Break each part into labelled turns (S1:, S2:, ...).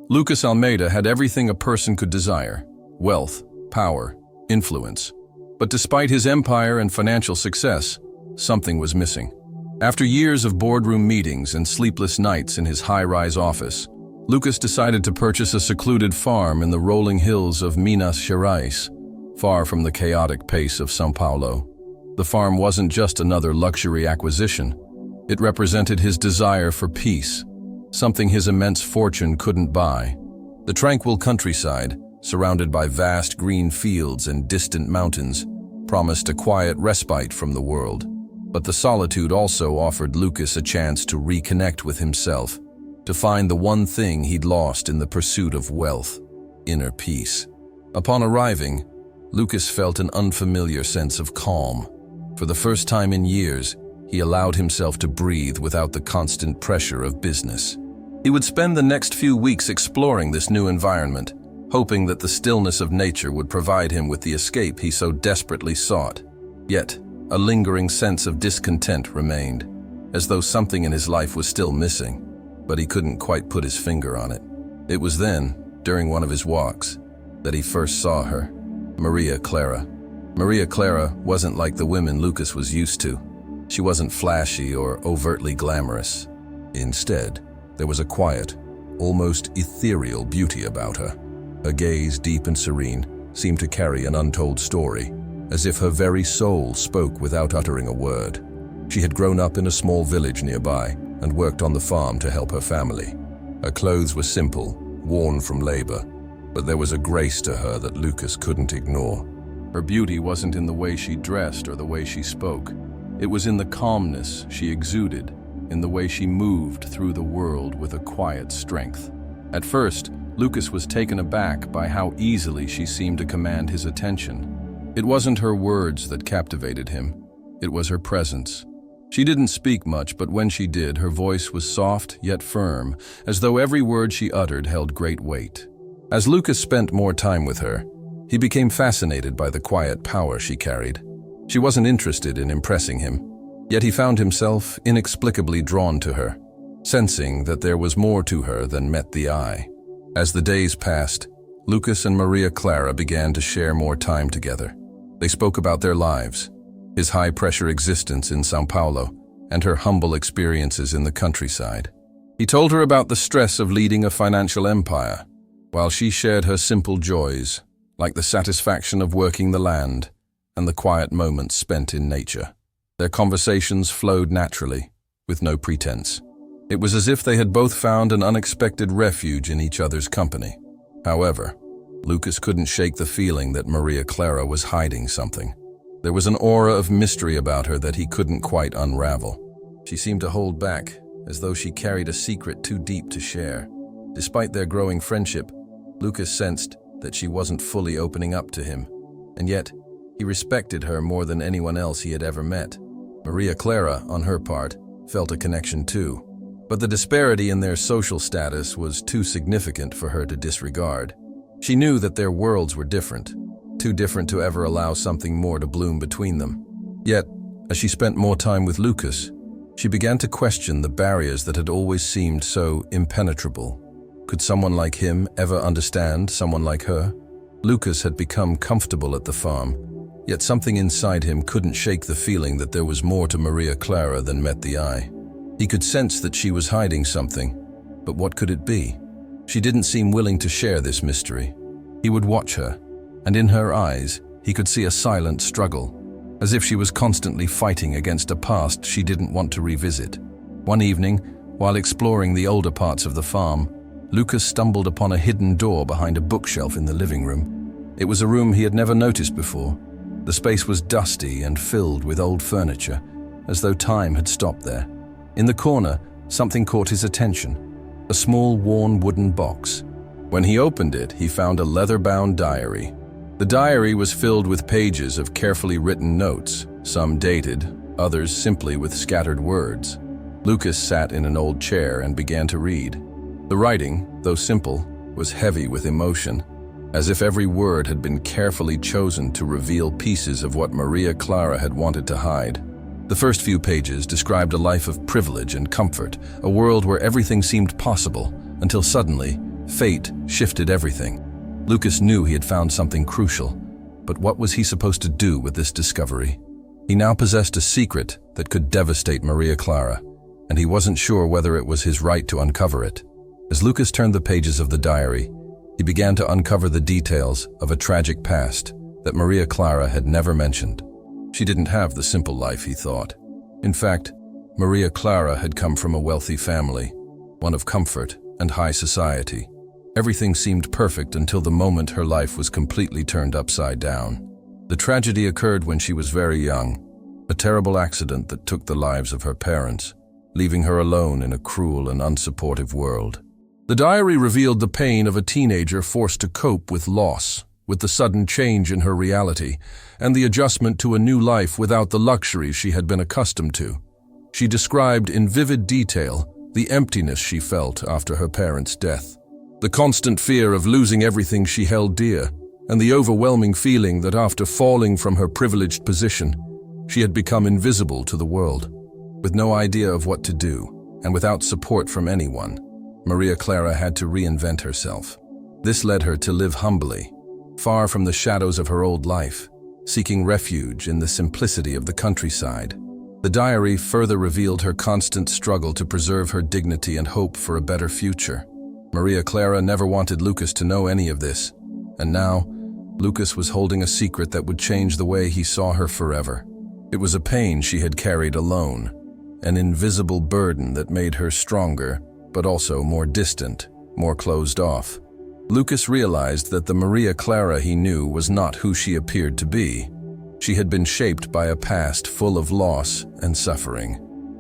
S1: Lucas Almeida had everything a person could desire: wealth, power, influence. But despite his empire and financial success, something was missing. After years of boardroom meetings and sleepless nights in his high-rise office, Lucas decided to purchase a secluded farm in the rolling hills of Minas Gerais, far from the chaotic pace of São Paulo. The farm wasn't just another luxury acquisition. It represented his desire for peace, something his immense fortune couldn't buy. The tranquil countryside, surrounded by vast green fields and distant mountains, promised a quiet respite from the world. But the solitude also offered Lucas a chance to reconnect with himself, to find the one thing he'd lost in the pursuit of wealth: inner peace. Upon arriving, Lucas felt an unfamiliar sense of calm. For the first time in years, he allowed himself to breathe without the constant pressure of business. He would spend the next few weeks exploring this new environment, hoping that the stillness of nature would provide him with the escape he so desperately sought. Yet, a lingering sense of discontent remained, as though something in his life was still missing, but he couldn't quite put his finger on it. It was then, during one of his walks, that he first saw her, Maria Clara. Maria Clara wasn't like the women Lucas was used to. She wasn't flashy or overtly glamorous. Instead, there was a quiet, almost ethereal beauty about her. Her gaze, deep and serene, seemed to carry an untold story, as if her very soul spoke without uttering a word. She had grown up in a small village nearby and worked on the farm to help her family. Her clothes were simple, worn from labor, but there was a grace to her that Lucas couldn't ignore. Her beauty wasn't in the way she dressed or the way she spoke. It was in the calmness she exuded, in the way she moved through the world with a quiet strength. At first, Lucas was taken aback by how easily she seemed to command his attention. It wasn't her words that captivated him. It was her presence. She didn't speak much, but when she did, her voice was soft yet firm, as though every word she uttered held great weight. As Lucas spent more time with her, he became fascinated by the quiet power she carried. She wasn't interested in impressing him, yet he found himself inexplicably drawn to her, sensing that there was more to her than met the eye. As the days passed, Lucas and Maria Clara began to share more time together. They spoke about their lives, his high-pressure existence in São Paulo, and her humble experiences in the countryside. He told her about the stress of leading a financial empire, while she shared her simple joys, like the satisfaction of working the land and the quiet moments spent in nature. Their conversations flowed naturally, with no pretense. It was as if they had both found an unexpected refuge in each other's company. However, Lucas couldn't shake the feeling that Maria Clara was hiding something. There was an aura of mystery about her that he couldn't quite unravel. She seemed to hold back, as though she carried a secret too deep to share. Despite their growing friendship, Lucas sensed that she wasn't fully opening up to him, and yet he respected her more than anyone else he had ever met. Maria Clara, on her part, felt a connection too, but the disparity in their social status was too significant for her to disregard. She knew that their worlds were different, too different to ever allow something more to bloom between them. Yet, as she spent more time with Lucas, she began to question the barriers that had always seemed so impenetrable. Could someone like him ever understand someone like her? Lucas had become comfortable at the farm, yet something inside him couldn't shake the feeling that there was more to Maria Clara than met the eye. He could sense that she was hiding something, but what could it be? She didn't seem willing to share this mystery. He would watch her, and in her eyes, he could see a silent struggle, as if she was constantly fighting against a past she didn't want to revisit. One evening, while exploring the older parts of the farm, Lucas stumbled upon a hidden door behind a bookshelf in the living room. It was a room he had never noticed before. The space was dusty and filled with old furniture, as though time had stopped there. In the corner, something caught his attention, a small worn wooden box. When he opened it, he found a leather-bound diary. The diary was filled with pages of carefully written notes, some dated, others simply with scattered words. Lucas sat in an old chair and began to read. The writing, though simple, was heavy with emotion, as if every word had been carefully chosen to reveal pieces of what Maria Clara had wanted to hide. The first few pages described a life of privilege and comfort, a world where everything seemed possible, until suddenly, Fate shifted everything. Lucas knew he had found something crucial, but what was he supposed to do with this discovery? He now possessed a secret that could devastate Maria Clara, and he wasn't sure whether it was his right to uncover it. As Lucas turned the pages of the diary, he began to uncover the details of a tragic past that Maria Clara had never mentioned. She didn't have the simple life he thought. In fact, Maria Clara had come from a wealthy family, one of comfort and high society. Everything seemed perfect until the moment her life was completely turned upside down. The tragedy occurred when she was very young, a terrible accident that took the lives of her parents, leaving her alone in a cruel and unsupportive world. The diary revealed the pain of a teenager forced to cope with loss, with the sudden change in her reality, and the adjustment to a new life without the luxuries she had been accustomed to. She described in vivid detail the emptiness she felt after her parents' death, the constant fear of losing everything she held dear, and the overwhelming feeling that after falling from her privileged position, she had become invisible to the world. With no idea of what to do, and without support from anyone, Maria Clara had to reinvent herself. This led her to live humbly, far from the shadows of her old life, seeking refuge in the simplicity of the countryside. The diary further revealed her constant struggle to preserve her dignity and hope for a better future. Maria Clara never wanted Lucas to know any of this, and now, Lucas was holding a secret that would change the way he saw her forever. It was a pain she had carried alone, an invisible burden that made her stronger, but also more distant, more closed off. Lucas realized that the Maria Clara he knew was not who she appeared to be. She had been shaped by a past full of loss and suffering.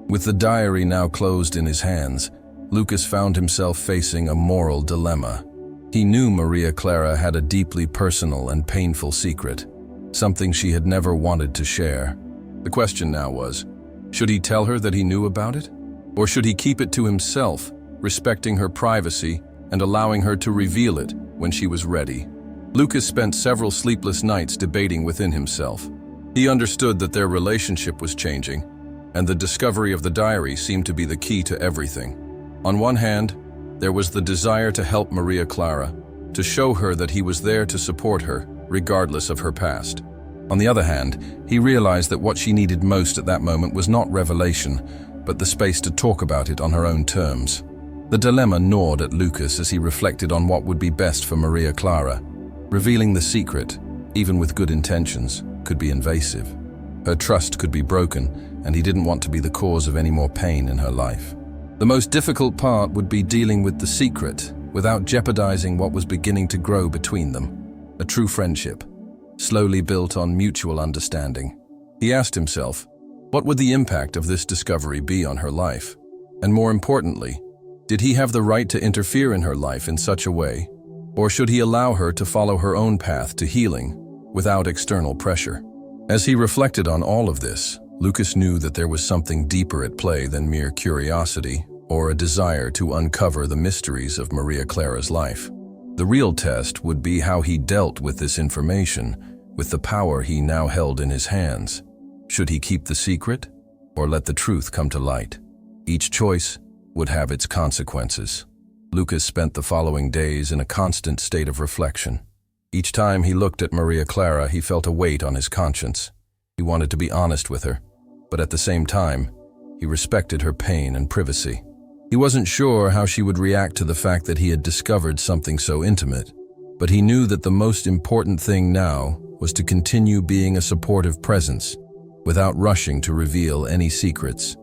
S1: With the diary now closed in his hands, Lucas found himself facing a moral dilemma. He knew Maria Clara had a deeply personal and painful secret, something she had never wanted to share. The question now was, should he tell her that he knew about it? Or should he keep it to himself, respecting her privacy and allowing her to reveal it when she was ready? Lucas spent several sleepless nights debating within himself. He understood that their relationship was changing, and the discovery of the diary seemed to be the key to everything. On one hand, there was the desire to help Maria Clara, to show her that he was there to support her, regardless of her past. On the other hand, he realized that what she needed most at that moment was not revelation, but the space to talk about it on her own terms. The dilemma gnawed at Lucas as he reflected on what would be best for Maria Clara. Revealing the secret, even with good intentions, could be invasive. Her trust could be broken, and he didn't want to be the cause of any more pain in her life. The most difficult part would be dealing with the secret without jeopardizing what was beginning to grow between them. A true friendship, slowly built on mutual understanding. He asked himself, what would the impact of this discovery be on her life? And more importantly, did he have the right to interfere in her life in such a way? Or should he allow her to follow her own path to healing without external pressure? As he reflected on all of this, Lucas knew that there was something deeper at play than mere curiosity or a desire to uncover the mysteries of Maria Clara's life. The real test would be how he dealt with this information, with the power he now held in his hands. Should he keep the secret or let the truth come to light? Each choice would have its consequences. Lucas spent the following days in a constant state of reflection. Each time he looked at Maria Clara, he felt a weight on his conscience. He wanted to be honest with her, but at the same time, he respected her pain and privacy. He wasn't sure how she would react to the fact that he had discovered something so intimate, but he knew that the most important thing now was to continue being a supportive presence, without rushing to reveal any secrets.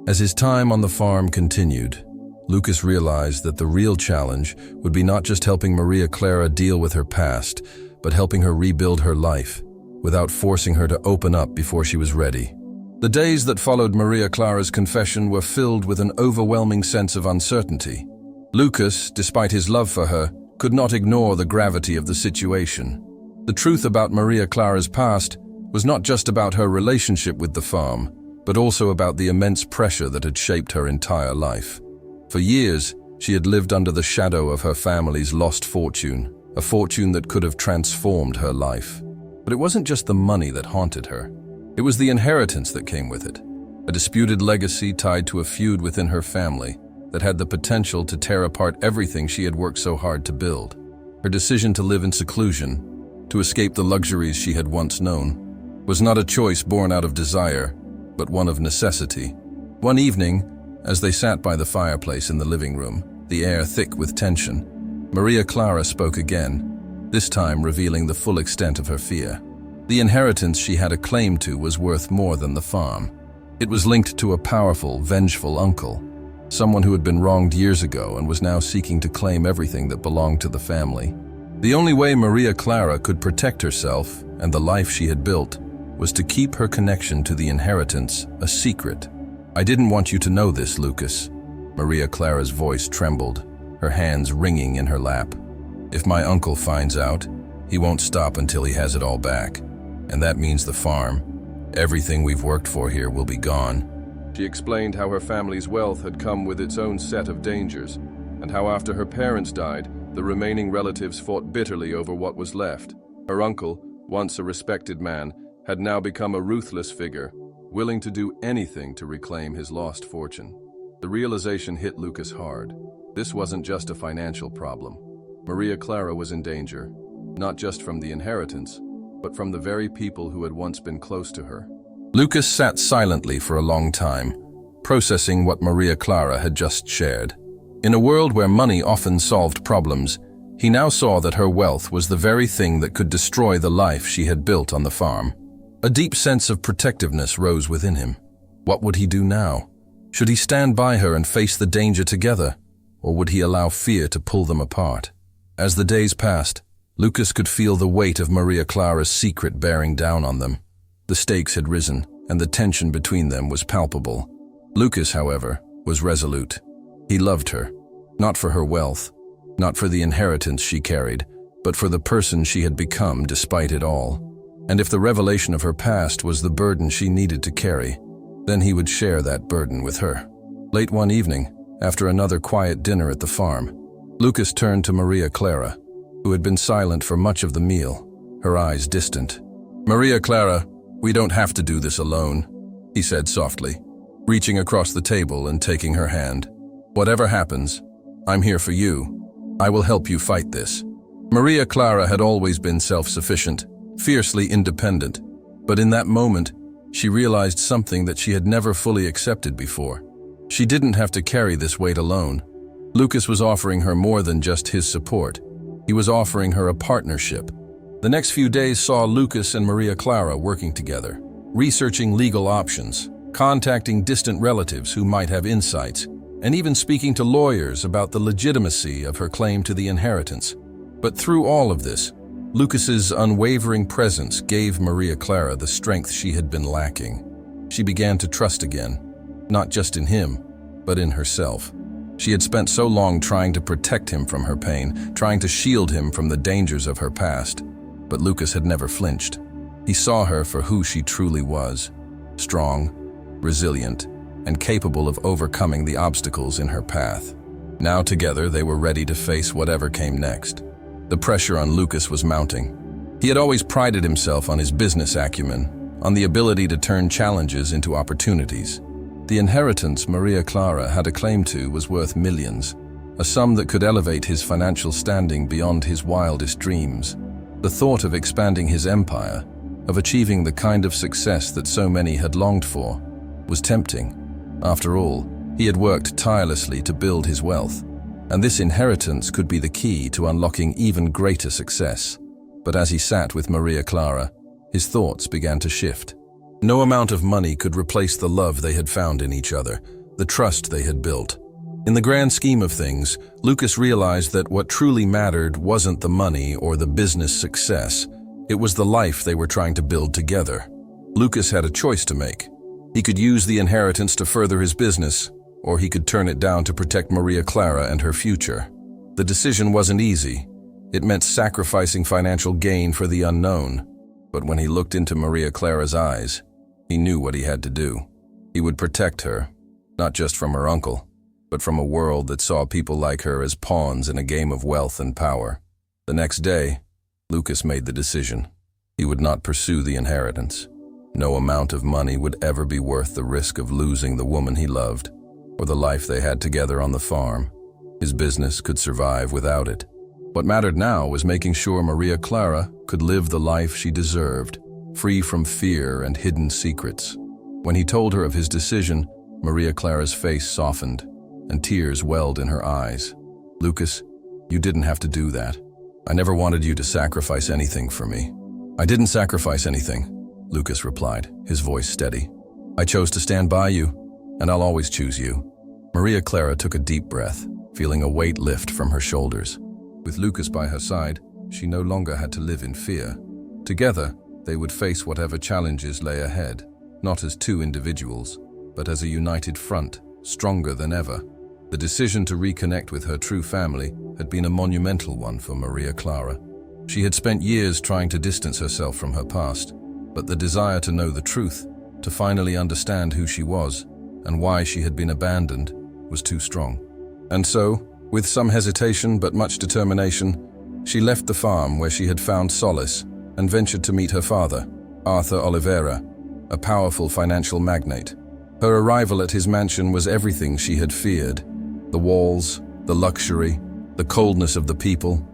S1: As his time on the farm continued, Lucas realized that the real challenge would be not just helping Maria Clara deal with her past, but helping her rebuild her life, without forcing her to open up before she was ready. The days that followed Maria Clara's confession were filled with an overwhelming sense of uncertainty. Lucas, despite his love for her, could not ignore the gravity of the situation. The truth about Maria Clara's past was not just about her relationship with the farm, but also about the immense pressure that had shaped her entire life. For years, she had lived under the shadow of her family's lost fortune, a fortune that could have transformed her life. But it wasn't just the money that haunted her. It was the inheritance that came with it, a disputed legacy tied to a feud within her family, that had the potential to tear apart everything she had worked so hard to build. Her decision to live in seclusion, to escape the luxuries she had once known, was not a choice born out of desire, but one of necessity. One evening, as they sat by the fireplace in the living room, the air thick with tension, Maria Clara spoke again, this time revealing the full extent of her fear. The inheritance she had a claim to was worth more than the farm. It was linked to a powerful, vengeful uncle, someone who had been wronged years ago and was now seeking to claim everything that belonged to the family. The only way Maria Clara could protect herself and the life she had built was to keep her connection to the inheritance a secret. "I didn't want you to know this, Lucas." Maria Clara's voice trembled, her hands wringing in her lap. "If my uncle finds out, he won't stop until he has it all back. And that means the farm. Everything we've worked for here will be gone." She explained how her family's wealth had come with its own set of dangers, and how after her parents died, the remaining relatives fought bitterly over what was left. Her uncle, once a respected man, had now become a ruthless figure, willing to do anything to reclaim his lost fortune. The realization hit Lucas hard. This wasn't just a financial problem. Maria Clara was in danger, not just from the inheritance, but from the very people who had once been close to her. Lucas sat silently for a long time, processing what Maria Clara had just shared. In a world where money often solved problems, he now saw that her wealth was the very thing that could destroy the life she had built on the farm. A deep sense of protectiveness rose within him. What would he do now? Should he stand by her and face the danger together, or would he allow fear to pull them apart? As the days passed, Lucas could feel the weight of Maria Clara's secret bearing down on them. The stakes had risen, and the tension between them was palpable. Lucas, however, was resolute. He loved her, not for her wealth, not for the inheritance she carried, but for the person she had become despite it all. And if the revelation of her past was the burden she needed to carry, then he would share that burden with her. Late one evening, after another quiet dinner at the farm, Lucas turned to Maria Clara, who had been silent for much of the meal, her eyes distant. "Maria Clara, we don't have to do this alone," he said softly, reaching across the table and taking her hand. "Whatever happens, I'm here for you. I will help you fight this." Maria Clara had always been self-sufficient, fiercely independent, but in that moment, she realized something that she had never fully accepted before. She didn't have to carry this weight alone. Lucas was offering her more than just his support. He was offering her a partnership. The next few days saw Lucas and Maria Clara working together, researching legal options, contacting distant relatives who might have insights, and even speaking to lawyers about the legitimacy of her claim to the inheritance. But through all of this, Lucas's unwavering presence gave Maria Clara the strength she had been lacking. She began to trust again, not just in him, but in herself. She had spent so long trying to protect him from her pain, trying to shield him from the dangers of her past. But Lucas had never flinched. He saw her for who she truly was, strong, resilient, and capable of overcoming the obstacles in her path. Now together they were ready to face whatever came next. The pressure on Lucas was mounting. He had always prided himself on his business acumen, on the ability to turn challenges into opportunities. The inheritance Maria Clara had a claim to was worth millions, a sum that could elevate his financial standing beyond his wildest dreams. The thought of expanding his empire, of achieving the kind of success that so many had longed for, was tempting. After all, he had worked tirelessly to build his wealth, and this inheritance could be the key to unlocking even greater success. But as he sat with Maria Clara, his thoughts began to shift. No amount of money could replace the love they had found in each other, the trust they had built. In the grand scheme of things, Lucas realized that what truly mattered wasn't the money or the business success. It was the life they were trying to build together. Lucas had a choice to make. He could use the inheritance to further his business, or he could turn it down to protect Maria Clara and her future. The decision wasn't easy. It meant sacrificing financial gain for the unknown. But when he looked into Maria Clara's eyes, he knew what he had to do. He would protect her, not just from her uncle, but from a world that saw people like her as pawns in a game of wealth and power. The next day, Lucas made the decision. He would not pursue the inheritance. No amount of money would ever be worth the risk of losing the woman he loved. or the life they had together on the farm. His business could survive without it. What mattered now was making sure Maria Clara could live the life she deserved, free from fear and hidden secrets. When he told her of his decision, Maria Clara's face softened, and tears welled in her eyes. "Lucas, you didn't have to do that. I never wanted you to sacrifice anything for me." "I didn't sacrifice anything," Lucas replied, his voice steady. "I chose to stand by you, and I'll always choose you." Maria Clara took a deep breath, feeling a weight lift from her shoulders. With Lucas by her side, she no longer had to live in fear. Together, they would face whatever challenges lay ahead, not as two individuals, but as a united front, stronger than ever. The decision to reconnect with her true family had been a monumental one for Maria Clara. She had spent years trying to distance herself from her past, but the desire to know the truth, to finally understand who she was and why she had been abandoned, was too strong. And so, with some hesitation but much determination, she left the farm where she had found solace and ventured to meet her father, Arthur Oliveira, a powerful financial magnate. Her arrival at his mansion was everything she had feared. The walls, the luxury, the coldness of the people.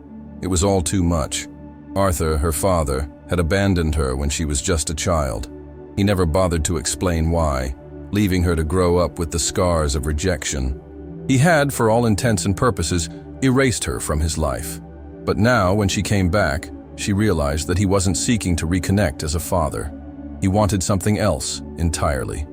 S1: It was all too much. Arthur, her father, had abandoned her when she was just a child. He never bothered to explain why, leaving her to grow up with the scars of rejection. He had, for all intents and purposes, erased her from his life. But now, when she came back, she realized that he wasn't seeking to reconnect as a father. He wanted something else entirely.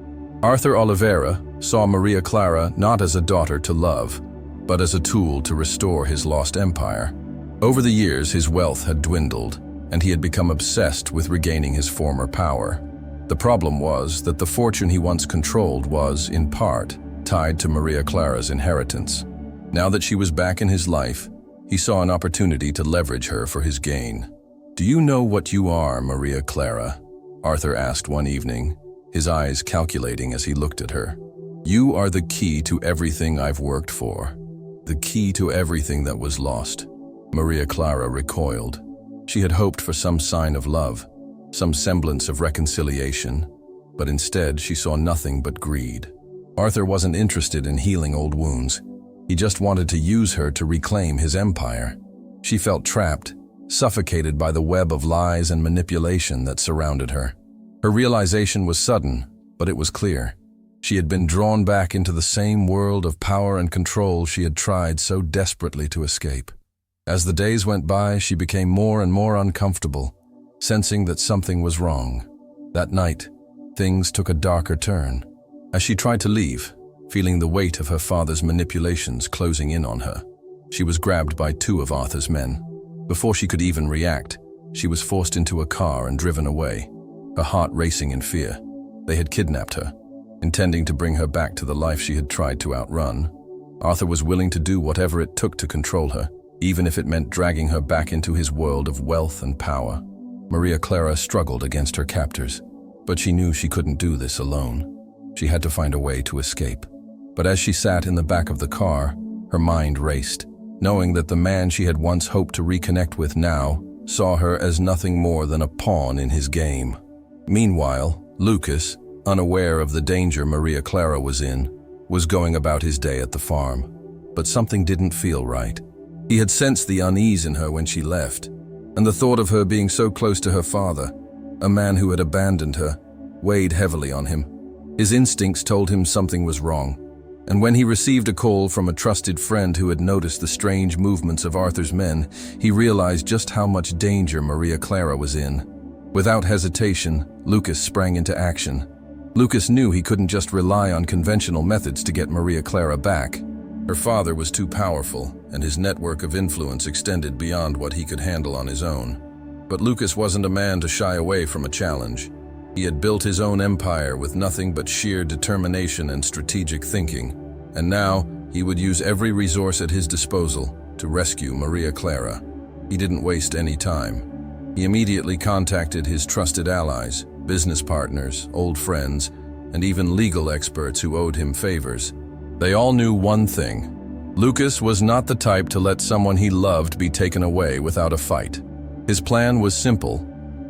S1: Arthur Oliveira saw Maria Clara not as a daughter to love, but as a tool to restore his lost empire. Over the years, his wealth had dwindled, and he had become obsessed with regaining his former power. The problem was that the fortune he once controlled was, in part, tied to Maria Clara's inheritance. Now that she was back in his life, he saw an opportunity to leverage her for his gain. "Do you know what you are, Maria Clara?" Arthur asked one evening, his eyes calculating as he looked at her. "You are the key to everything I've worked for, the key to everything that was lost." Maria Clara recoiled. She had hoped for some sign of love, some semblance of reconciliation, but instead she saw nothing but greed. Arthur wasn't interested in healing old wounds. He just wanted to use her to reclaim his empire. She felt trapped, suffocated by the web of lies and manipulation that surrounded her. Her realization was sudden, but it was clear. She had been drawn back into the same world of power and control she had tried so desperately to escape. As the days went by, she became more and more uncomfortable, sensing that something was wrong. That night, things took a darker turn. As she tried to leave, feeling the weight of her father's manipulations closing in on her, she was grabbed by two of Arthur's men. Before she could even react, she was forced into a car and driven away, her heart racing in fear. They had kidnapped her, intending to bring her back to the life she had tried to outrun. Arthur was willing to do whatever it took to control her, even if it meant dragging her back into his world of wealth and power. Maria Clara struggled against her captors, but she knew she couldn't do this alone. She had to find a way to escape. But as she sat in the back of the car, her mind raced, knowing that the man she had once hoped to reconnect with now saw her as nothing more than a pawn in his game. Meanwhile, Lucas, unaware of the danger Maria Clara was in, was going about his day at the farm. But something didn't feel right. He had sensed the unease in her when she left, and the thought of her being so close to her father, a man who had abandoned her, weighed heavily on him. His instincts told him something was wrong, and when he received a call from a trusted friend who had noticed the strange movements of Arthur's men, he realized just how much danger Maria Clara was in. Without hesitation, Lucas sprang into action. Lucas knew he couldn't just rely on conventional methods to get Maria Clara back. Her father was too powerful, and his network of influence extended beyond what he could handle on his own. But Lucas wasn't a man to shy away from a challenge. He had built his own empire with nothing but sheer determination and strategic thinking, and now he would use every resource at his disposal to rescue Maria Clara. He didn't waste any time. He immediately contacted his trusted allies, business partners, old friends, and even legal experts who owed him favors. They all knew one thing: Lucas was not the type to let someone he loved be taken away without a fight. His plan was simple,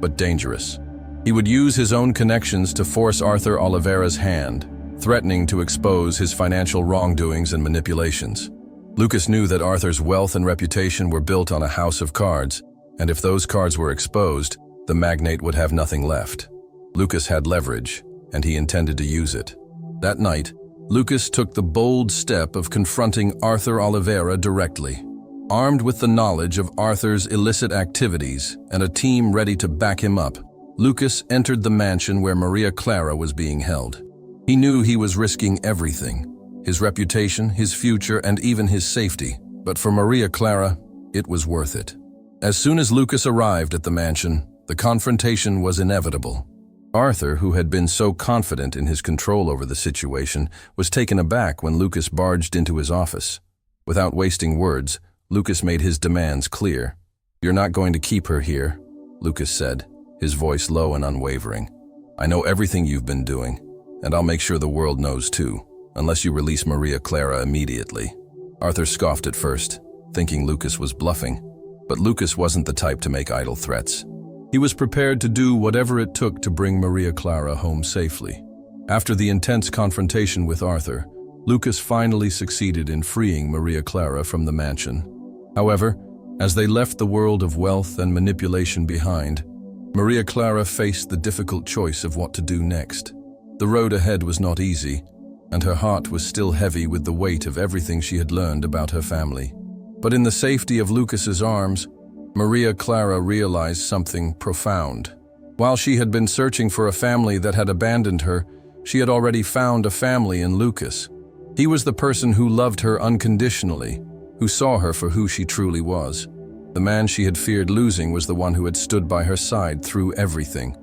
S1: but dangerous. He would use his own connections to force Arthur Oliveira's hand, threatening to expose his financial wrongdoings and manipulations. Lucas knew that Arthur's wealth and reputation were built on a house of cards, and if those cards were exposed, the magnate would have nothing left. Lucas had leverage, and he intended to use it. That night, Lucas took the bold step of confronting Arthur Oliveira directly. Armed with the knowledge of Arthur's illicit activities and a team ready to back him up, Lucas entered the mansion where Maria Clara was being held. He knew he was risking everything: his reputation, his future, and even his safety. But for Maria Clara, it was worth it. As soon as Lucas arrived at the mansion, the confrontation was inevitable. Arthur, who had been so confident in his control over the situation, was taken aback when Lucas barged into his office. Without wasting words, Lucas made his demands clear. "You're not going to keep her here," Lucas said, his voice low and unwavering. "I know everything you've been doing, and I'll make sure the world knows too, unless you release Maria Clara immediately." Arthur scoffed at first, thinking Lucas was bluffing. But Lucas wasn't the type to make idle threats. He was prepared to do whatever it took to bring Maria Clara home safely. After the intense confrontation with Arthur, Lucas finally succeeded in freeing Maria Clara from the mansion. However, as they left the world of wealth and manipulation behind, Maria Clara faced the difficult choice of what to do next. The road ahead was not easy, and her heart was still heavy with the weight of everything she had learned about her family. But in the safety of Lucas's arms, Maria Clara realized something profound. While she had been searching for a family that had abandoned her, she had already found a family in Lucas. He was the person who loved her unconditionally, who saw her for who she truly was. The man she had feared losing was the one who had stood by her side through everything,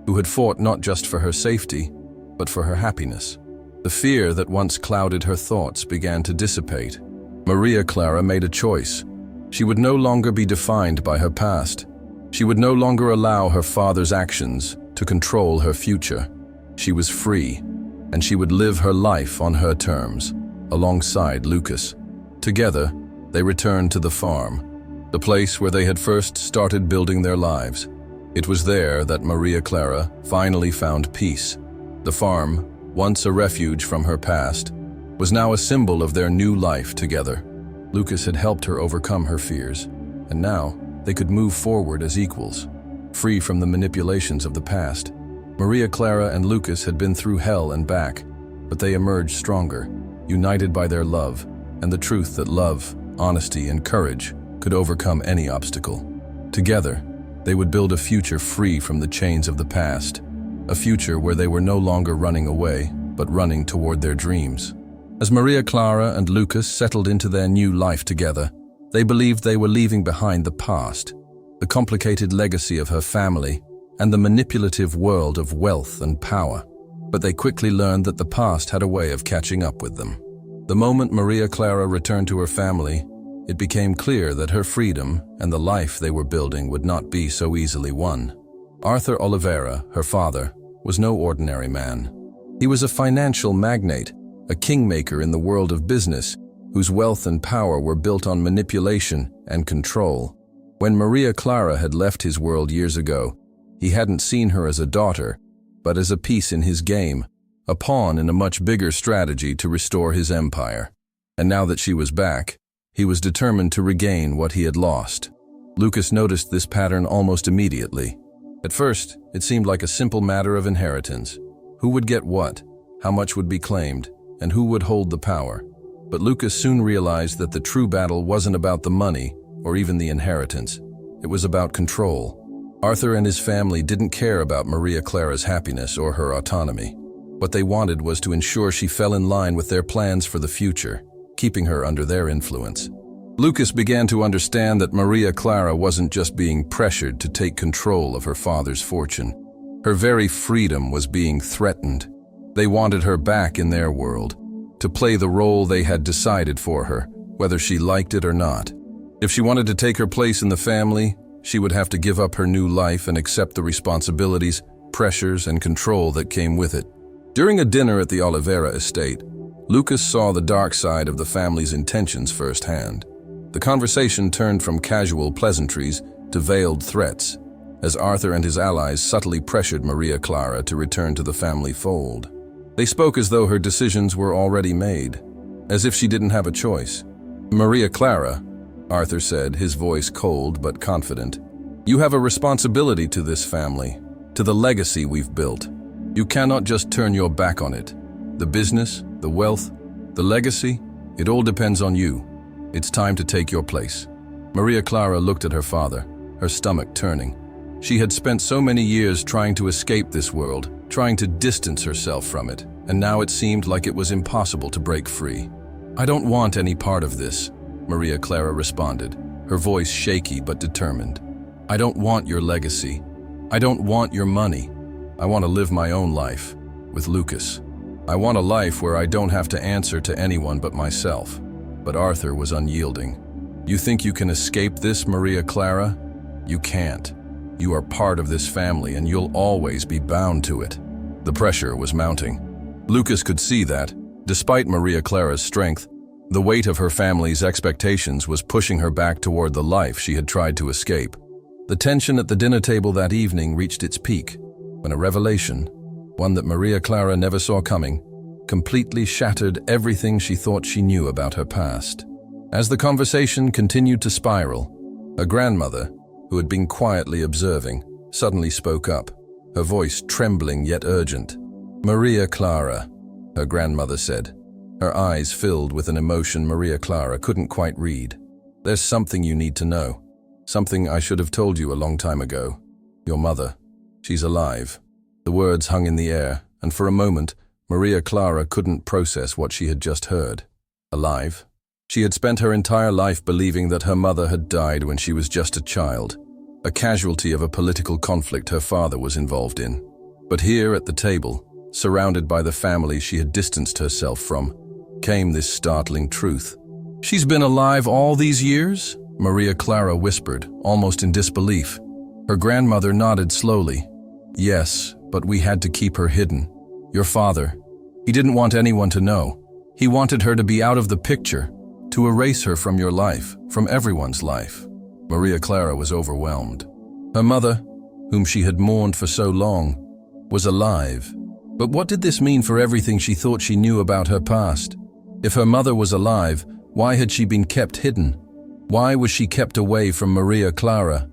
S1: who had fought not just for her safety, but for her happiness. The fear that once clouded her thoughts began to dissipate. Maria Clara made a choice. She would no longer be defined by her past. She would no longer allow her father's actions to control her future. She was free, and she would live her life on her terms, alongside Lucas. Together, they returned to the farm, the place where they had first started building their lives. It was there that Maria Clara finally found peace. The farm, once a refuge from her past, was now a symbol of their new life together. Lucas had helped her overcome her fears, and now they could move forward as equals, free from the manipulations of the past. Maria Clara and Lucas had been through hell and back, but they emerged stronger, united by their love and the truth that love, honesty, and courage could overcome any obstacle. Together, they would build a future free from the chains of the past, a future where they were no longer running away, but running toward their dreams. As Maria Clara and Lucas settled into their new life together, they believed they were leaving behind the past, the complicated legacy of her family, and the manipulative world of wealth and power. But they quickly learned that the past had a way of catching up with them. The moment Maria Clara returned to her family, it became clear that her freedom and the life they were building would not be so easily won. Arthur Oliveira, her father, was no ordinary man. He was a financial magnate, a kingmaker in the world of business, whose wealth and power were built on manipulation and control. When Maria Clara had left his world years ago, he hadn't seen her as a daughter, but as a piece in his game, a pawn in a much bigger strategy to restore his empire. And now that she was back, he was determined to regain what he had lost. Lucas noticed this pattern almost immediately. At first, it seemed like a simple matter of inheritance. Who would get what, how much would be claimed, and who would hold the power? But Lucas soon realized that the true battle wasn't about the money or even the inheritance. It was about control. Arthur and his family didn't care about Maria Clara's happiness or her autonomy. What they wanted was to ensure she fell in line with their plans for the future, keeping her under their influence. Lucas began to understand that Maria Clara wasn't just being pressured to take control of her father's fortune. Her very freedom was being threatened. They wanted her back in their world, to play the role they had decided for her, whether she liked it or not. If she wanted to take her place in the family, she would have to give up her new life and accept the responsibilities, pressures, and control that came with it. During a dinner at the Oliveira estate, Lucas saw the dark side of the family's intentions firsthand. The conversation turned from casual pleasantries to veiled threats, as Arthur and his allies subtly pressured Maria Clara to return to the family fold. They spoke as though her decisions were already made, as if she didn't have a choice. "Maria Clara," Arthur said, his voice cold but confident, "you have a responsibility to this family, to the legacy we've built. You cannot just turn your back on it. The business, the wealth, the legacy, it all depends on you. It's time to take your place." Maria Clara looked at her father, her stomach turning. She had spent so many years trying to escape this world, trying to distance herself from it, and now it seemed like it was impossible to break free. "I don't want any part of this," Maria Clara responded, her voice shaky but determined. "I don't want your legacy. I don't want your money. I want to live my own life, with Lucas. I want a life where I don't have to answer to anyone but myself." But Arthur was unyielding. "You think you can escape this, Maria Clara? You can't. You are part of this family and you'll always be bound to it." The pressure was mounting. Lucas could see that, despite Maria Clara's strength, the weight of her family's expectations was pushing her back toward the life she had tried to escape. The tension at the dinner table that evening reached its peak when a revelation, one that Maria Clara never saw coming, completely shattered everything she thought she knew about her past. As the conversation continued to spiral, her grandmother, who had been quietly observing, suddenly spoke up, her voice trembling yet urgent. "Maria Clara," her grandmother said, her eyes filled with an emotion Maria Clara couldn't quite read. "There's something you need to know. Something I should have told you a long time ago. Your mother, she's alive." The words hung in the air, and for a moment, Maria Clara couldn't process what she had just heard. Alive? She had spent her entire life believing that her mother had died when she was just a child, a casualty of a political conflict her father was involved in. But here at the table, surrounded by the family she had distanced herself from, came this startling truth. "She's been alive all these years?" Maria Clara whispered, almost in disbelief. Her grandmother nodded slowly. "Yes, but we had to keep her hidden. Your father, he didn't want anyone to know. He wanted her to be out of the picture, to erase her from your life, from everyone's life." Maria Clara was overwhelmed. Her mother, whom she had mourned for so long, was alive. But what did this mean for everything she thought she knew about her past? If her mother was alive, why had she been kept hidden? Why was she kept away from Maria Clara,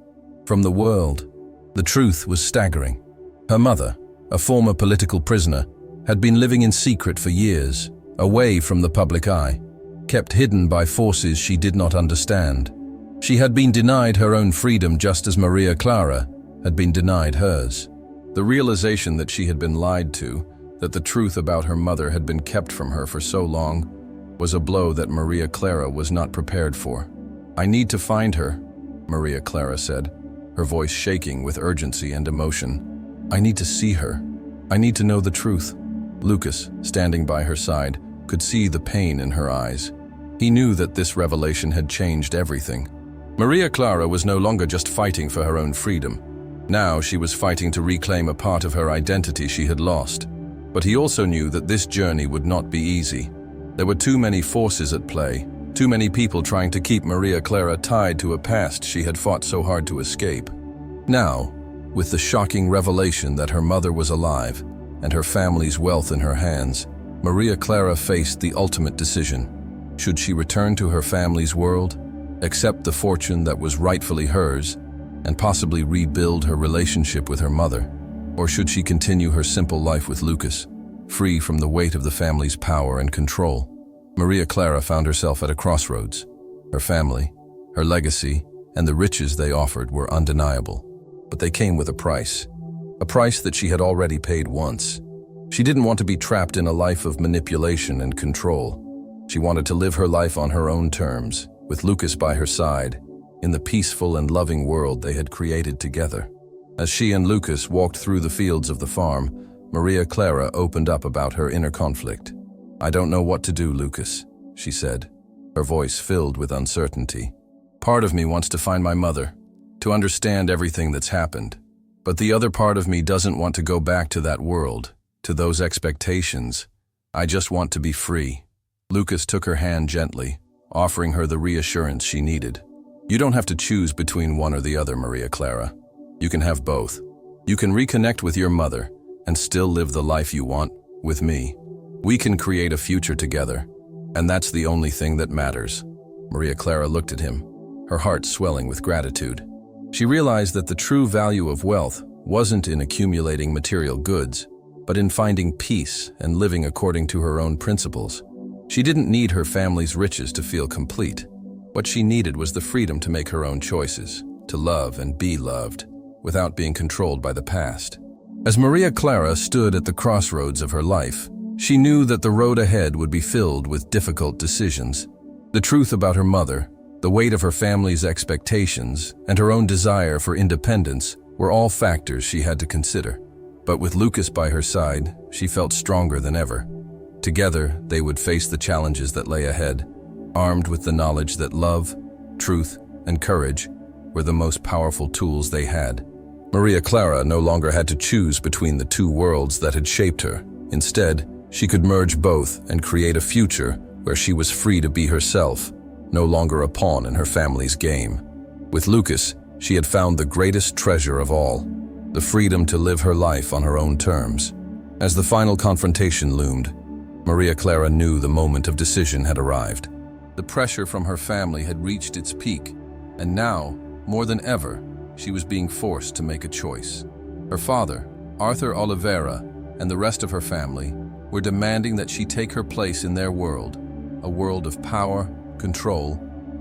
S1: from the world? The truth was staggering. Her mother, a former political prisoner, had been living in secret for years, away from the public eye, kept hidden by forces she did not understand. She had been denied her own freedom just as Maria Clara had been denied hers. The realization that she had been lied to, that the truth about her mother had been kept from her for so long, was a blow that Maria Clara was not prepared for. "I need to find her," Maria Clara said, her voice shaking with urgency and emotion. "I need to see her. I need to know the truth." Lucas, standing by her side, could see the pain in her eyes. He knew that this revelation had changed everything. Maria Clara was no longer just fighting for her own freedom. Now she was fighting to reclaim a part of her identity she had lost. But he also knew that this journey would not be easy. There were too many forces at play, too many people trying to keep Maria Clara tied to a past she had fought so hard to escape. Now, with the shocking revelation that her mother was alive and her family's wealth in her hands, Maria Clara faced the ultimate decision. Should she return to her family's world, accept the fortune that was rightfully hers, and possibly rebuild her relationship with her mother? Or should she continue her simple life with Lucas, free from the weight of the family's power and control? Maria Clara found herself at a crossroads. Her family, her legacy, and the riches they offered were undeniable. But they came with a price that she had already paid once. She didn't want to be trapped in a life of manipulation and control. She wanted to live her life on her own terms, with Lucas by her side, in the peaceful and loving world they had created together. As she and Lucas walked through the fields of the farm, Maria Clara opened up about her inner conflict. "I don't know what to do, Lucas," she said, her voice filled with uncertainty. "Part of me wants to find my mother, to understand everything that's happened. But the other part of me doesn't want to go back to that world, to those expectations. I just want to be free." Lucas took her hand gently, offering her the reassurance she needed. "You don't have to choose between one or the other, Maria Clara. You can have both. You can reconnect with your mother and still live the life you want, with me. We can create a future together, and that's the only thing that matters." Maria Clara looked at him, her heart swelling with gratitude. She realized that the true value of wealth wasn't in accumulating material goods, but in finding peace and living according to her own principles. She didn't need her family's riches to feel complete. What she needed was the freedom to make her own choices, to love and be loved, without being controlled by the past. As Maria Clara stood at the crossroads of her life, she knew that the road ahead would be filled with difficult decisions. The truth about her mother, the weight of her family's expectations, and her own desire for independence were all factors she had to consider. But with Lucas by her side, she felt stronger than ever. Together, they would face the challenges that lay ahead, armed with the knowledge that love, truth, and courage were the most powerful tools they had. Maria Clara no longer had to choose between the two worlds that had shaped her. Instead, she could merge both and create a future where she was free to be herself, no longer a pawn in her family's game. With Lucas, she had found the greatest treasure of all, the freedom to live her life on her own terms. As the final confrontation loomed, Maria Clara knew the moment of decision had arrived. The pressure from her family had reached its peak, and now, more than ever, she was being forced to make a choice. Her father, Arthur Oliveira, and the rest of her family were demanding that she take her place in their world, a world of power, control,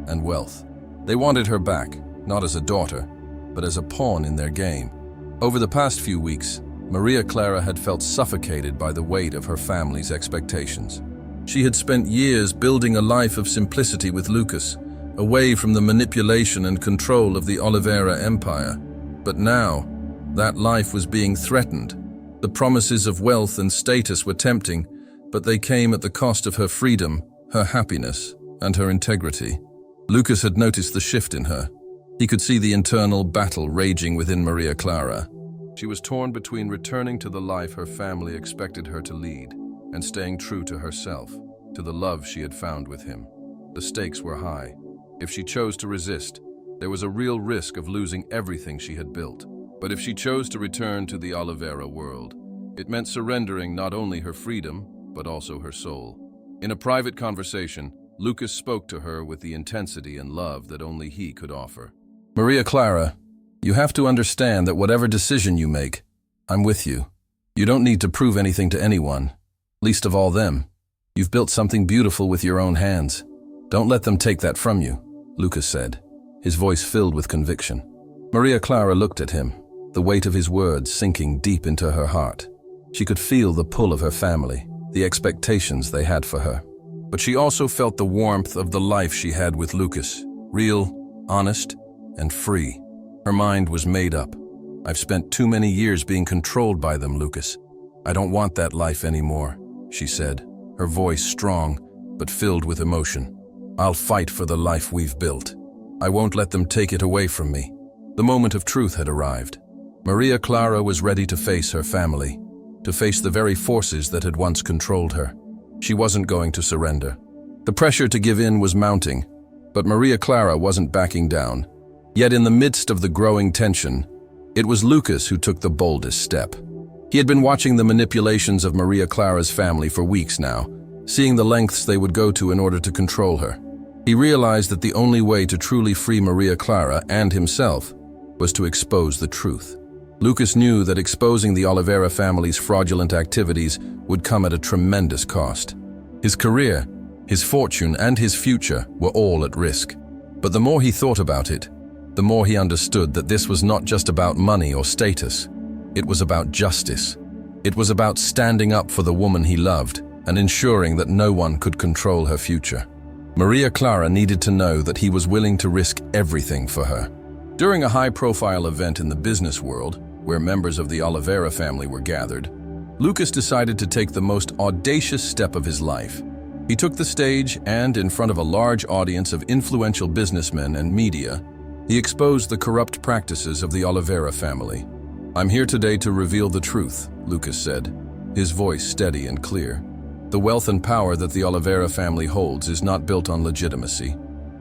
S1: and wealth. They wanted her back, not as a daughter, but as a pawn in their game. Over the past few weeks, Maria Clara had felt suffocated by the weight of her family's expectations. She had spent years building a life of simplicity with Lucas, away from the manipulation and control of the Oliveira empire. But now, that life was being threatened. The promises of wealth and status were tempting, but they came at the cost of her freedom, her happiness, and her integrity. Lucas had noticed the shift in her. He could see the internal battle raging within Maria Clara. She was torn between returning to the life her family expected her to lead and staying true to herself, to the love she had found with him. The stakes were high. If she chose to resist, there was a real risk of losing everything she had built. But if she chose to return to the Oliveira world, it meant surrendering not only her freedom, but also her soul. In a private conversation, Lucas spoke to her with the intensity and love that only he could offer. "Maria Clara, you have to understand that whatever decision you make, I'm with you. You don't need to prove anything to anyone, least of all them. You've built something beautiful with your own hands. Don't let them take that from you," Lucas said, his voice filled with conviction. Maria Clara looked at him, the weight of his words sinking deep into her heart. She could feel the pull of her family, the expectations they had for her. But she also felt the warmth of the life she had with Lucas, real, honest, and free. Her mind was made up. "I've spent too many years being controlled by them, Lucas. I don't want that life anymore," she said, her voice strong but filled with emotion. "I'll fight for the life we've built. I won't let them take it away from me." The moment of truth had arrived. Maria Clara was ready to face her family, to face the very forces that had once controlled her. She wasn't going to surrender. The pressure to give in was mounting, but Maria Clara wasn't backing down. Yet in the midst of the growing tension, it was Lucas who took the boldest step. He had been watching the manipulations of Maria Clara's family for weeks now, seeing the lengths they would go to in order to control her. He realized that the only way to truly free Maria Clara and himself was to expose the truth. Lucas knew that exposing the Oliveira family's fraudulent activities would come at a tremendous cost. His career, his fortune, and his future were all at risk. But the more he thought about it, the more he understood that this was not just about money or status. It was about justice. It was about standing up for the woman he loved and ensuring that no one could control her future. Maria Clara needed to know that he was willing to risk everything for her. During a high-profile event in the business world, where members of the Oliveira family were gathered, Lucas decided to take the most audacious step of his life. He took the stage and, in front of a large audience of influential businessmen and media, he exposed the corrupt practices of the Oliveira family. "I'm here today to reveal the truth," Lucas said, his voice steady and clear. "The wealth and power that the Oliveira family holds is not built on legitimacy.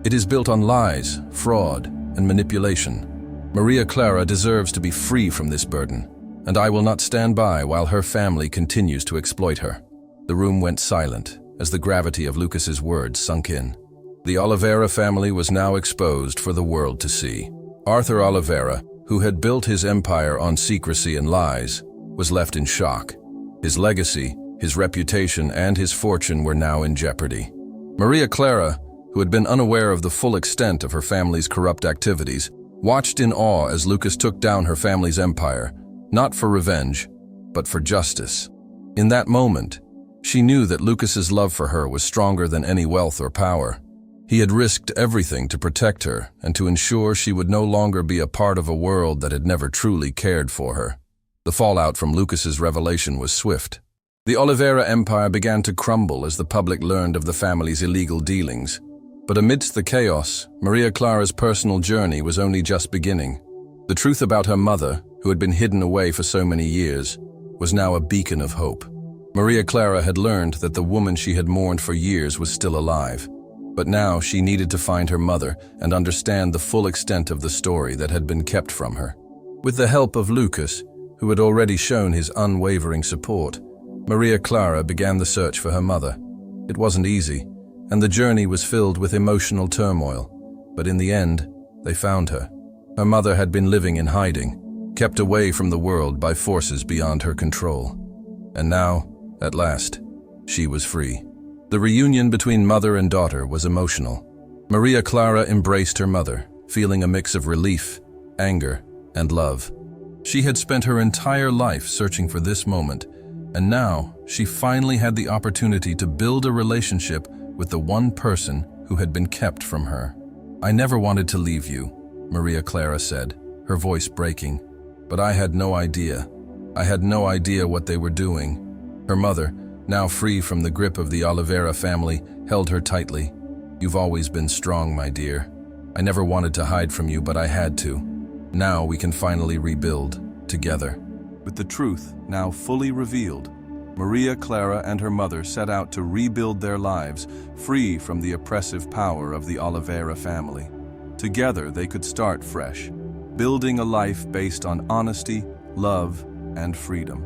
S1: It is built on lies, fraud, and manipulation. Maria Clara deserves to be free from this burden. and I will not stand by while her family continues to exploit her." The room went silent as the gravity of Lucas's words sunk in. The Oliveira family was now exposed for the world to see. Arthur Oliveira, who had built his empire on secrecy and lies, was left in shock. His legacy, his reputation, and his fortune were now in jeopardy. Maria Clara, who had been unaware of the full extent of her family's corrupt activities, watched in awe as Lucas took down her family's empire, not for revenge, but for justice. In that moment, she knew that Lucas's love for her was stronger than any wealth or power. He had risked everything to protect her and to ensure she would no longer be a part of a world that had never truly cared for her. The fallout from Lucas's revelation was swift. The Oliveira empire began to crumble as the public learned of the family's illegal dealings. But amidst the chaos, Maria Clara's personal journey was only just beginning. The truth about her mother, who had been hidden away for so many years, was now a beacon of hope. Maria Clara had learned that the woman she had mourned for years was still alive. But now she needed to find her mother and understand the full extent of the story that had been kept from her. With the help of Lucas, who had already shown his unwavering support, Maria Clara began the search for her mother. It wasn't easy, and the journey was filled with emotional turmoil. But in the end, they found her. Her mother had been living in hiding, kept away from the world by forces beyond her control. And now, at last, she was free. The reunion between mother and daughter was emotional. Maria Clara embraced her mother, feeling a mix of relief, anger, and love. She had spent her entire life searching for this moment, and now she finally had the opportunity to build a relationship with the one person who had been kept from her. "I never wanted to leave you," Maria Clara said, her voice breaking. "But I had no idea. I had no idea what they were doing." Her mother, now free from the grip of the Oliveira family, held her tightly. "You've always been strong, my dear. I never wanted to hide from you, but I had to. Now we can finally rebuild, together." With the truth now fully revealed, Maria Clara and her mother set out to rebuild their lives, free from the oppressive power of the Oliveira family. Together they could start fresh, building a life based on honesty, love, and freedom.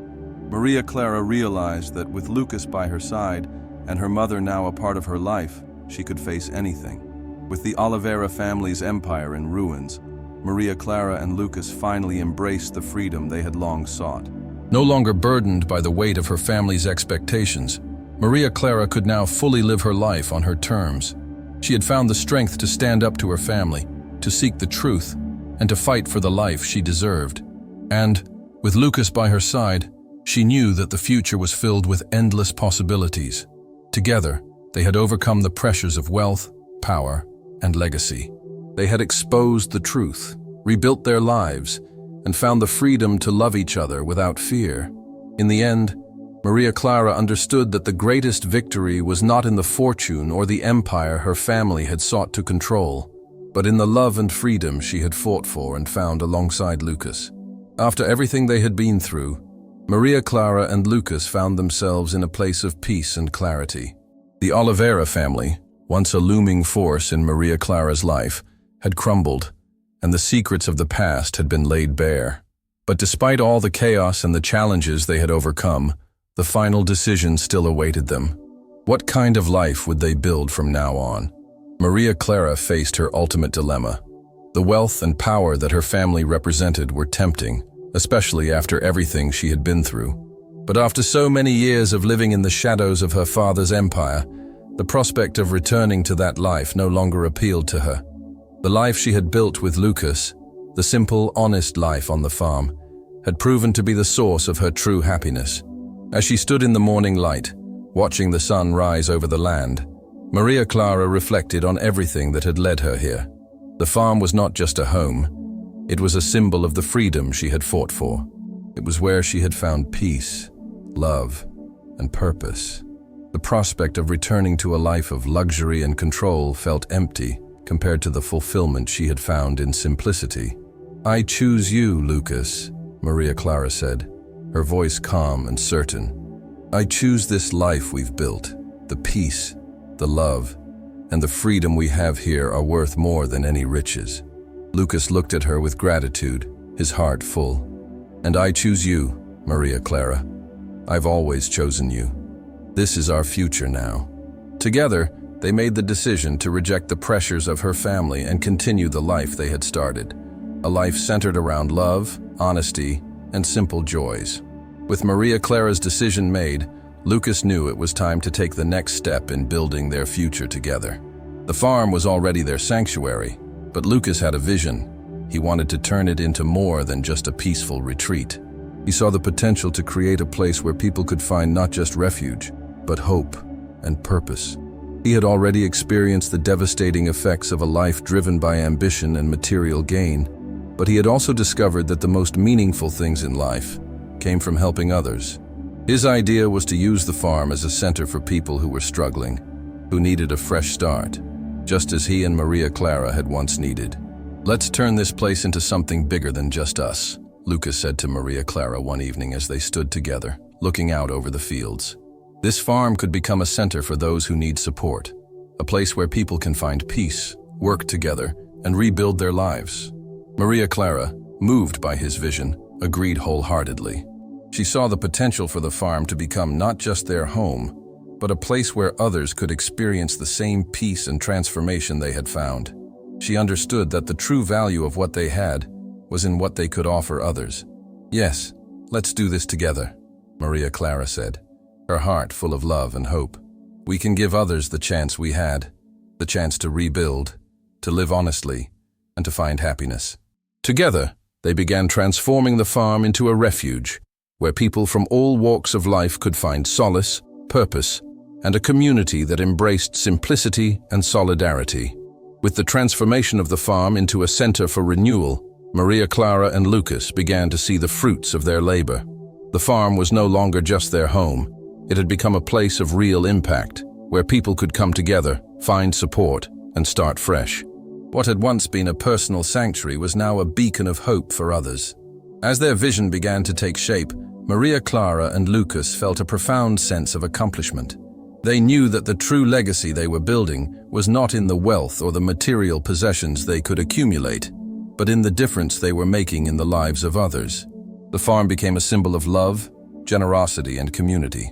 S1: Maria Clara realized that with Lucas by her side and her mother now a part of her life, she could face anything. With the Oliveira family's empire in ruins, Maria Clara and Lucas finally embraced the freedom they had long sought. No longer burdened by the weight of her family's expectations, Maria Clara could now fully live her life on her terms. She had found the strength to stand up to her family, to seek the truth, and to fight for the life she deserved. And, with Lucas by her side, she knew that the future was filled with endless possibilities. Together, they had overcome the pressures of wealth, power, and legacy. They had exposed the truth, rebuilt their lives, and found the freedom to love each other without fear. In the end, Maria Clara understood that the greatest victory was not in the fortune or the empire her family had sought to control, but in the love and freedom she had fought for and found alongside Lucas. After everything they had been through, Maria Clara and Lucas found themselves in a place of peace and clarity. The Oliveira family, once a looming force in Maria Clara's life, had crumbled, and the secrets of the past had been laid bare. But despite all the chaos and the challenges they had overcome, the final decision still awaited them. What kind of life would they build from now on? Maria Clara faced her ultimate dilemma. The wealth and power that her family represented were tempting, especially after everything she had been through. But after so many years of living in the shadows of her father's empire, the prospect of returning to that life no longer appealed to her. The life she had built with Lucas, the simple, honest life on the farm, had proven to be the source of her true happiness. As she stood in the morning light, watching the sun rise over the land, Maria Clara reflected on everything that had led her here. The farm was not just a home. It was a symbol of the freedom she had fought for. It was where she had found peace, love, and purpose. The prospect of returning to a life of luxury and control felt empty compared to the fulfillment she had found in simplicity. "I choose you, Lucas," Maria Clara said, her voice calm and certain. "I choose this life we've built. The peace, the love, and the freedom we have here are worth more than any riches." Lucas looked at her with gratitude, his heart full. And I choose you, Maria Clara. I've always chosen you. This is our future now. Together, they made the decision to reject the pressures of her family and continue the life they had started. A life centered around love, honesty, and simple joys. With Maria Clara's decision made, Lucas knew it was time to take the next step in building their future together. The farm was already their sanctuary, but Lucas had a vision. He wanted to turn it into more than just a peaceful retreat. He saw the potential to create a place where people could find not just refuge, but hope and purpose. He had already experienced the devastating effects of a life driven by ambition and material gain, but he had also discovered that the most meaningful things in life came from helping others. His idea was to use the farm as a center for people who were struggling, who needed a fresh start, just as he and Maria Clara had once needed. "Let's turn this place into something bigger than just us," Lucas said to Maria Clara one evening as they stood together, looking out over the fields. "This farm could become a center for those who need support, a place where people can find peace, work together, and rebuild their lives." Maria Clara, moved by his vision, agreed wholeheartedly. She saw the potential for the farm to become not just their home, but a place where others could experience the same peace and transformation they had found. She understood that the true value of what they had was in what they could offer others. "Yes, let's do this together," Maria Clara said, her heart full of love and hope. "We can give others the chance we had, the chance to rebuild, to live honestly, and to find happiness." Together, they began transforming the farm into a refuge, where people from all walks of life could find solace, purpose, and a community that embraced simplicity and solidarity. With the transformation of the farm into a center for renewal, Maria Clara and Lucas began to see the fruits of their labor. The farm was no longer just their home. It had become a place of real impact, where people could come together, find support, and start fresh. What had once been a personal sanctuary was now a beacon of hope for others. As their vision began to take shape, Maria Clara and Lucas felt a profound sense of accomplishment. They knew that the true legacy they were building was not in the wealth or the material possessions they could accumulate, but in the difference they were making in the lives of others. The farm became a symbol of love, generosity, and community,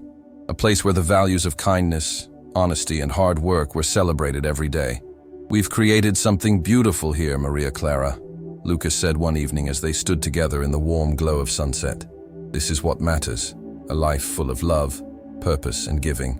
S1: a place where the values of kindness, honesty, and hard work were celebrated every day. "We've created something beautiful here, Maria Clara," Lucas said one evening as they stood together in the warm glow of sunset. "This is what matters, a life full of love, purpose, and giving."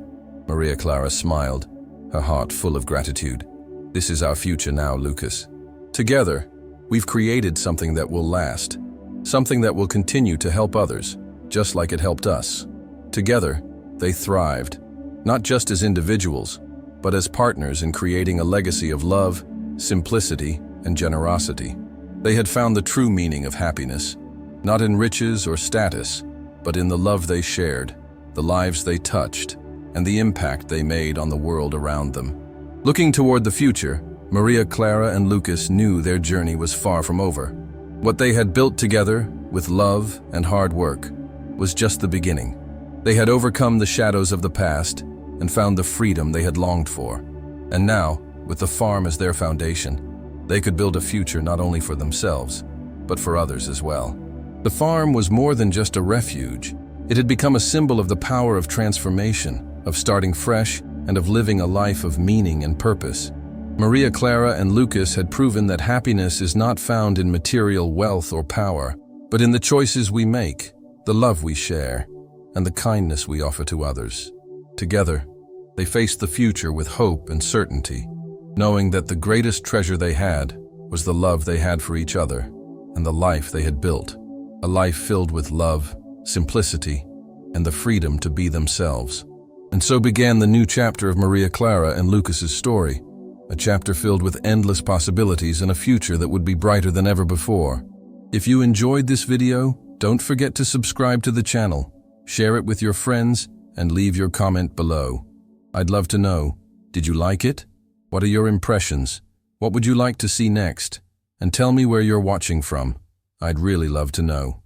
S1: Maria Clara smiled, her heart full of gratitude. "This is our future now, Lucas. Together, we've created something that will last, something that will continue to help others, just like it helped us." Together, they thrived, not just as individuals, but as partners in creating a legacy of love, simplicity, and generosity. They had found the true meaning of happiness, not in riches or status, but in the love they shared, the lives they touched, and the impact they made on the world around them. Looking toward the future, Maria Clara and Lucas knew their journey was far from over. What they had built together, with love and hard work, was just the beginning. They had overcome the shadows of the past and found the freedom they had longed for. And now, with the farm as their foundation, they could build a future not only for themselves, but for others as well. The farm was more than just a refuge. It had become a symbol of the power of transformation, of starting fresh, and of living a life of meaning and purpose. Maria Clara and Lucas had proven that happiness is not found in material wealth or power, but in the choices we make, the love we share, and the kindness we offer to others. Together, they faced the future with hope and certainty, knowing that the greatest treasure they had was the love they had for each other and the life they had built, a life filled with love, simplicity, and the freedom to be themselves. And so began the new chapter of Maria Clara and Lucas's story, a chapter filled with endless possibilities and a future that would be brighter than ever before. If you enjoyed this video, don't forget to subscribe to the channel, share it with your friends, and leave your comment below. I'd love to know, did you like it? What are your impressions? What would you like to see next? And tell me where you're watching from. I'd really love to know.